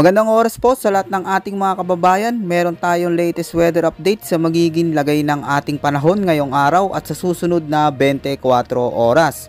Magandang oras po sa lahat ng ating mga kababayan. Meron tayong latest weather update sa magiging lagay ng ating panahon ngayong araw at sa susunod na 24 oras.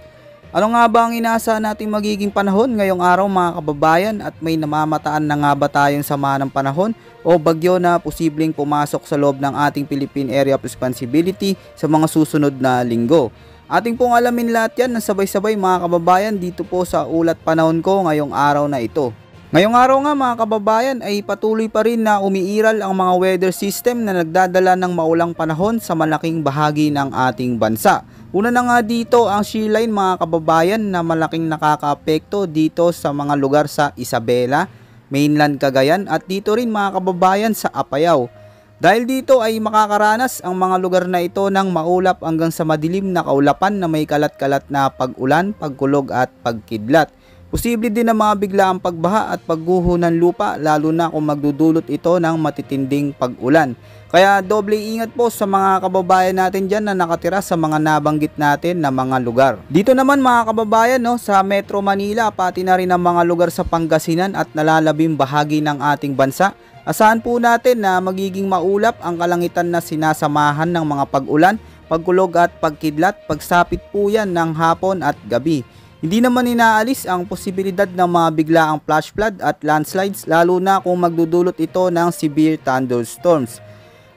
Ano nga ba ang inaasahan nating magiging panahon ngayong araw mga kababayan, at may namamataan na nga ba tayong sama ng panahon o bagyo na posibleng pumasok sa loob ng ating Philippine Area of Responsibility sa mga susunod na linggo? Ating pong alamin lahat yan na sabay-sabay mga kababayan dito po sa ulat panahon ko ngayong araw na ito. Ngayong araw nga mga kababayan ay patuloy pa rin na umiiral ang mga weather system na nagdadala ng maulang panahon sa malaking bahagi ng ating bansa. Una na nga dito ang shear line mga kababayan na malaking nakakaapekto dito sa mga lugar sa Isabela, mainland Cagayan at dito rin mga kababayan sa Apayao. Dahil dito ay makakaranas ang mga lugar na ito ng maulap hanggang sa madilim na kaulapan na may kalat-kalat na pag-ulan, pagkulog at pagkidlat. Posible din na mga biglaang pagbaha at pagguho ng lupa lalo na kung magdudulot ito ng matitinding pag-ulan. Kaya doble ingat po sa mga kababayan natin dyan na nakatira sa mga nabanggit natin na mga lugar. Dito naman mga kababayan sa Metro Manila pati na rin ang mga lugar sa Pangasinan at nalalabing bahagi ng ating bansa. Asahan po natin na magiging maulap ang kalangitan na sinasamahan ng mga pag-ulan, pagkulog at pagkidlat. Pagsapit po yan ng hapon at gabi. Hindi naman inaalis ang posibilidad ng mga biglaang flash flood at landslides lalo na kung magdudulot ito ng severe thunderstorms.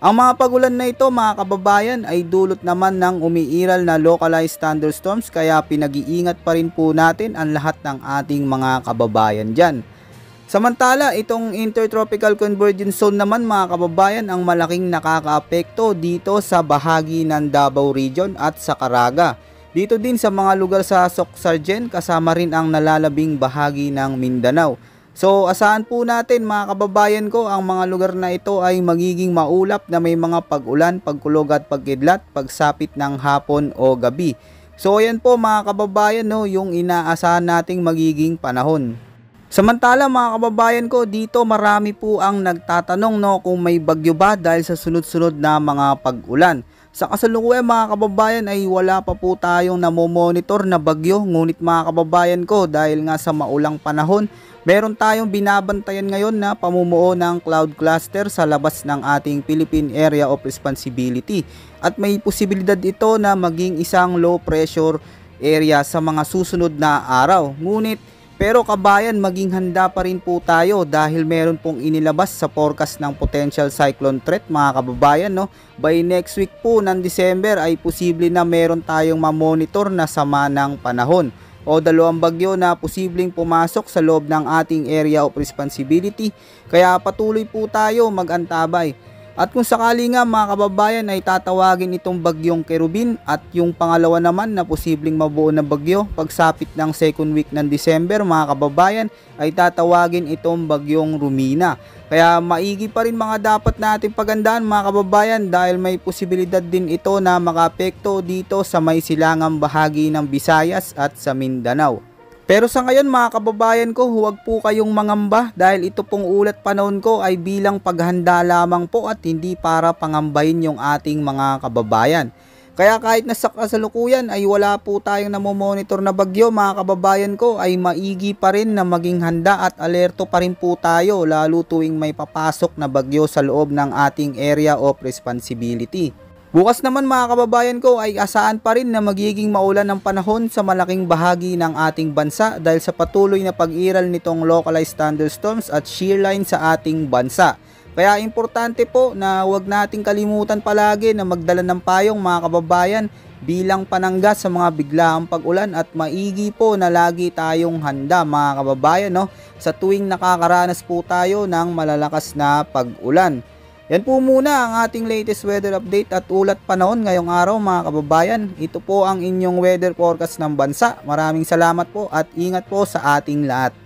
Ang mga pagulan na ito mga kababayan ay dulot naman ng umiiral na localized thunderstorms kaya pinag-iingat pa rin po natin ang lahat ng ating mga kababayan dyan. Samantala itong Intertropical Convergence Zone naman mga kababayan ang malaking nakakaapekto dito sa bahagi ng Davao Region at sa Caraga. Dito din sa mga lugar sa Soc-Sargen kasama rin ang nalalabing bahagi ng Mindanao. So asahan po natin mga kababayan ko ang mga lugar na ito ay magiging maulap na may mga pag-ulan, pagkulog at pagkidlat pagsapit ng hapon o gabi. So ayan po mga kababayan yung inaasahan nating magiging panahon. Samantala mga kababayan ko dito marami po ang nagtatanong kung may bagyo ba dahil sa sunod-sunod na mga pag-ulan. Sa kasalukuyan mga kababayan ay wala pa po tayong namomonitor na bagyo, ngunit mga kababayan ko dahil nga sa maulang panahon, meron tayong binabantayan ngayon na pamumuo ng cloud cluster sa labas ng ating Philippine Area of Responsibility at may posibilidad ito na maging isang low pressure area sa mga susunod na araw. Pero kabayan maging handa pa rin po tayo dahil meron pong inilabas sa forecast ng potential cyclone threat mga kababayan By next week po ng December ay posible na meron tayong mamonitor na sama ng panahon o dalawang bagyo na posibleng pumasok sa loob ng ating area of responsibility. Kaya patuloy po tayo mag-antabay. At kung sakali nga mga kababayan ay tatawagin itong bagyong Kerubin at yung pangalawa naman na posibleng mabuo na bagyo pagsapit ng second week ng December mga kababayan ay tatawagin itong bagyong Rumina. Kaya maigi pa rin mga dapat natin pagandaan mga kababayan dahil may posibilidad din ito na makaapekto dito sa may silangang bahagi ng Visayas at sa Mindanao. Pero sa ngayon mga kababayan ko, huwag po kayong mangamba dahil ito pong ulat panahon ko ay bilang paghanda lamang po at hindi para pangambahin yung ating mga kababayan. Kaya kahit nasa kasalukuyan ay wala po tayong namomonitor na bagyo mga kababayan ko ay maigi pa rin na maging handa at alerto pa rin po tayo lalo tuwing may papasok na bagyo sa loob ng ating area of responsibility. Bukas naman mga kababayan ko ay asahan pa rin na magiging maulan ng panahon sa malaking bahagi ng ating bansa dahil sa patuloy na pag-iral nitong localized thunderstorms at shear line sa ating bansa. Kaya importante po na huwag nating kalimutan palagi na magdala ng payong mga kababayan bilang panangga sa mga biglaang pag-ulan at maigi po na lagi tayong handa mga kababayan sa tuwing nakakaranas po tayo ng malalakas na pag-ulan. Yan po muna ang ating latest weather update at ulat panahon ngayong araw mga kababayan. Ito po ang inyong weather forecast ng bansa. Maraming salamat po at ingat po sa ating lahat.